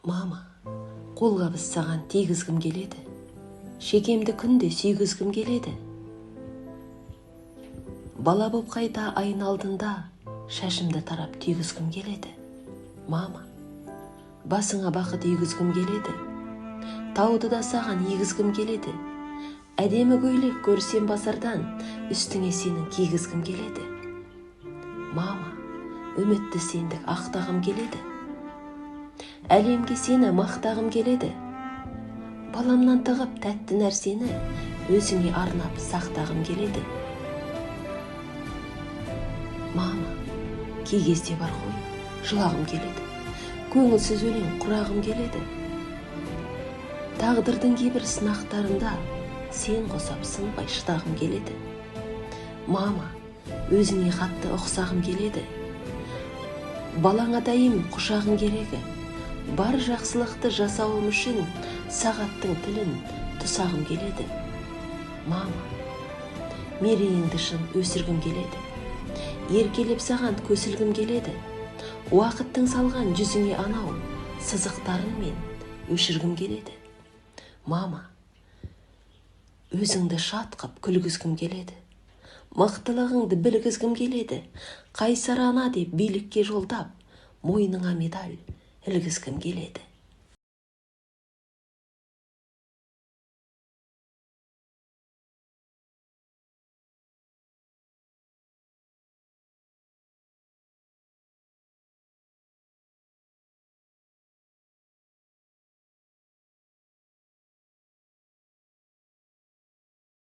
Мама, қолғабыс саған тигізгім келеді. Шекемді күнде сүйгізгім келеді. Бала боп қайта айын алдында шашымды тарап түйгізгім келеді. Мама, басыңа бақыт үйгізгім келеді. Тауды да саған егізгім келеді. Әдемі көйлек көрсем базардан үстіңе сенің кигізгім келеді. Мама, үмітті сендік ақтағым келеді. Әлемге сені мақтағым келеді. Баламнан тығып тәтті нәрсені өзіңе арнап сақтағым келеді. Мама, кей кезде бар ғой, жылағым келеді. Көңілсіз өлең құрағым келеді. Тағдырдың кейбір сынақтарында сен қосап сынбай шыдағым келеді. Мама, өзіңе қатты ұқсағым келеді. Балаңа дайым құшағым керегі. Бар жақсылықты жасауым үшін сағаттың тілін тұсағым келеді. Мама, мерейіңді шын өсіргім келеді. Еркелеп саған көсілгім келеді. Уақыттың салған жүзіңе анау сызықтарын мен өшіргім келеді. Мама, өзіңді шат қып күлгізгім келеді. Мықтылығыңды білгізгім келеді. Қайсар ана деп билікке жолдап, мойныңа медаль ілгізгім келеді.